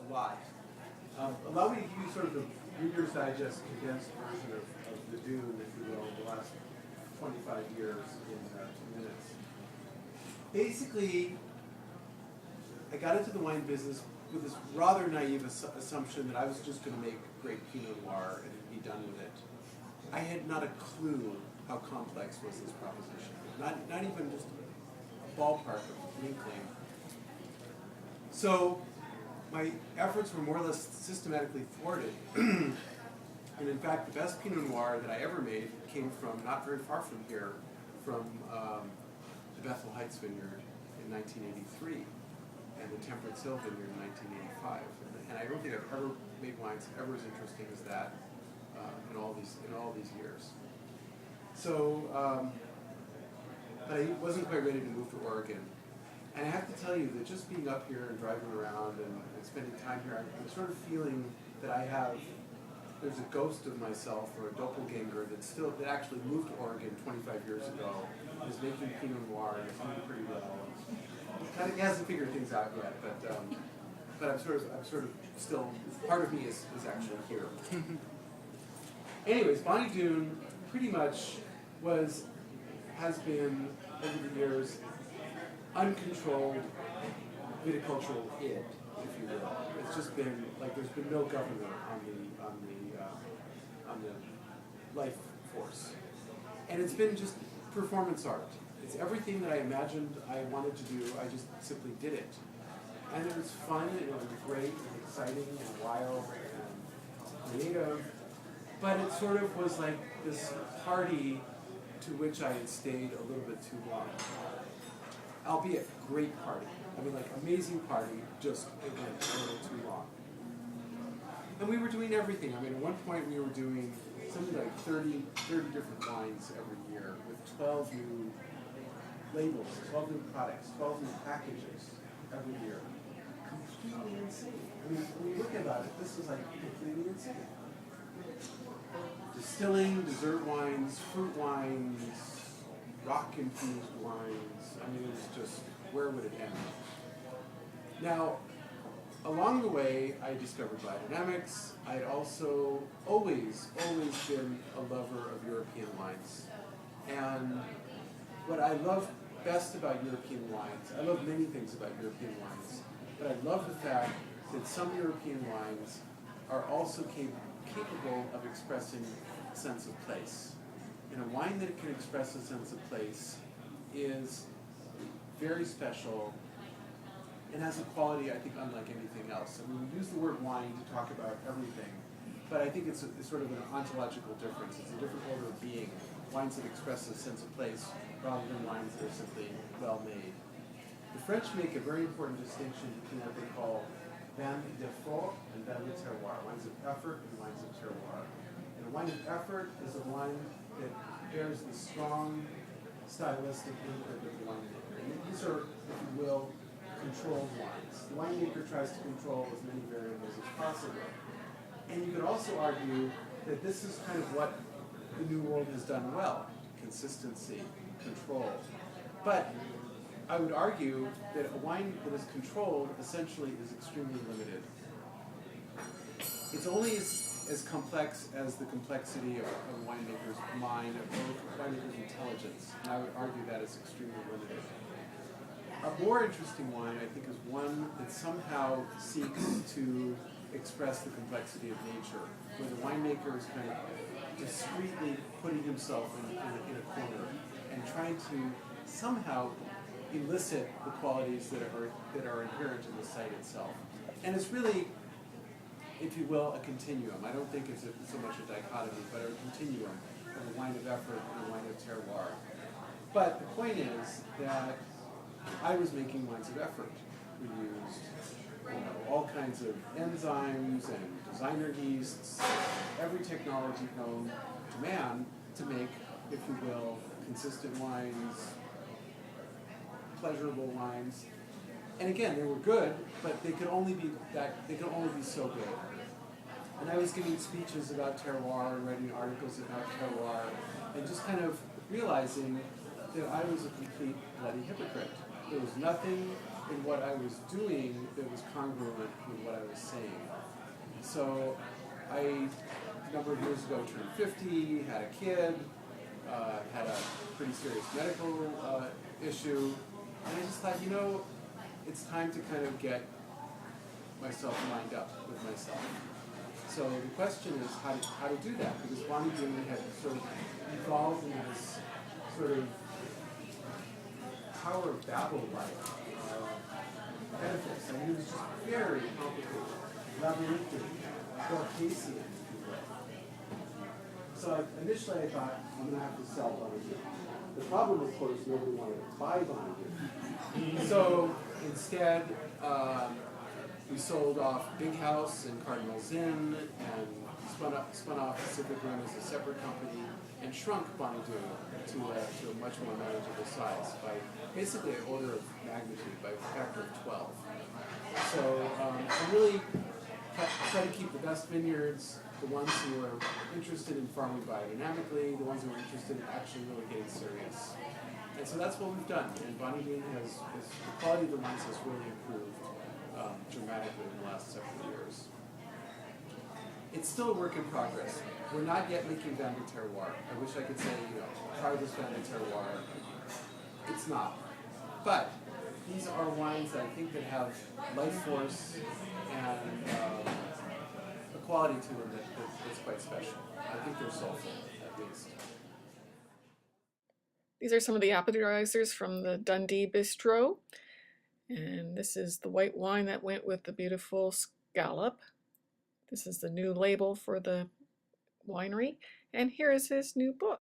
a lot. Allow me to give you sort of the Reader's Digest condensed version of the Doon, if you will, the last 25 years in 2 minutes. Basically, I got into the wine business with this rather naive assumption that I was just going to make great Pinot Noir and be done with it. I had not a clue how complex was this proposition. Not even just a ballpark of inkling. So my efforts were more or less systematically thwarted. And in fact, the best Pinot Noir that I ever made came from, not very far from here, from the Bethel Heights Vineyard in 1983, and the Temperance Hill Vineyard in 1985. And I don't think I've ever made wines ever as interesting as that in all these years. So, but I wasn't quite ready to move to Oregon. And I have to tell you that just being up here and driving around and spending time here, I'm sort of feeling that there's a ghost of myself or a doppelganger that actually moved to Oregon 25 years ago, is making Pinot Noir and is doing pretty well. He hasn't figured things out yet, but I'm sort of still, part of me is actually here. Anyways, Bonny Doon pretty much has been over the years uncontrolled viticultural id, if you will. It's just been like there's been no governor on the life force, and it's been just performance art. It's everything that I imagined I wanted to do. I just simply did it, and it was fun, and it was great, and exciting, and wild, and creative. But it sort of was like this party to which I had stayed a little bit too long. Albeit great party. I mean, like amazing party, just it went a little too long. And we were doing everything. I mean, at one point we were doing something like 30 different wines every year with 12 new labels, 12 new products, 12 new packages every year. Completely insane. I mean, when you look about it, this is like completely insane. Distilling, dessert wines, fruit wines, rock-infused wines. I mean, it was just, where would it end? Now, along the way, I discovered biodynamics. I had also always been a lover of European wines. And what I love best about European wines, I love many things about European wines, but I love the fact that some European wines are also capable of expressing a sense of place. And a wine that can express a sense of place is very special and has a quality, I think, unlike anything else. I mean, we use the word wine to talk about everything, but I think it's sort of an ontological difference. It's a different order of being. Wines that express a sense of place rather than wines that are simply well made. The French make a very important distinction between what they call vin d'effort and vin de terroir, wines of effort and wines of terroir. And a wine of effort is a wine that bears the strong stylistic imprint of the winemaker. And these are, if you will, controlled wines. The winemaker tries to control as many variables as possible. And you could also argue that this is kind of what the New World has done well: consistency, control. But I would argue that a wine that is controlled essentially is extremely limited. It's only as complex as the complexity of a winemaker's mind, of a winemaker's intelligence, and I would argue that is extremely limited. A more interesting wine, I think, is one that somehow seeks to express the complexity of nature, where the winemaker is kind of discreetly putting himself in a corner and trying to somehow elicit the qualities that are inherent in the site itself. And it's really, if you will, a continuum. I don't think it's so much a dichotomy, but a continuum of a wine of effort and a wine of terroir. But the point is that I was making wines of effort. We used all kinds of enzymes and designer yeasts, every technology known to man to make, if you will, consistent wines, pleasurable wines. And again, they were good, but they could only be so good. And I was giving speeches about terroir and writing articles about terroir, and just kind of realizing that I was a complete bloody hypocrite. There was nothing in what I was doing that was congruent with what I was the same. So I, a number of years ago, turned 50, had a kid, had a pretty serious medical issue, and I just thought, you know, it's time to kind of get myself lined up with myself. So the question is how to do that, because Bonny Doon had sort of evolved into this sort of Tower of Babel-like edifice. I mean, it was just very complicated, labyrinthic, Borgesian, if you will. So initially I thought, I'm going to have to sell Bonny Doon. The problem, of course, nobody wanted to buy Bonny Doon. So instead, we sold off Big House and Cardinal's Inn and spun off Pacific Rim as a separate company and shrunk Bonny Doon to a much more manageable size by basically an order of magnitude, by a factor of 12. So I really try to keep the best vineyards, the ones who are interested in farming biodynamically, the ones who are interested in actually really getting serious. And so that's what we've done. And Bonny Doon the quality of the wines has really improved dramatically in the last several years. It's still a work in progress. We're not yet making vin de terroir. I wish I could say, you know, try this vin de terroir. It's not. But these are wines that I think that have life force and a quality to them that's quite special. I think they're soulful, at least. These are some of the appetizers from the Dundee Bistro. And this is the white wine that went with the beautiful scallop. This is the new label for the winery. And here is his new book.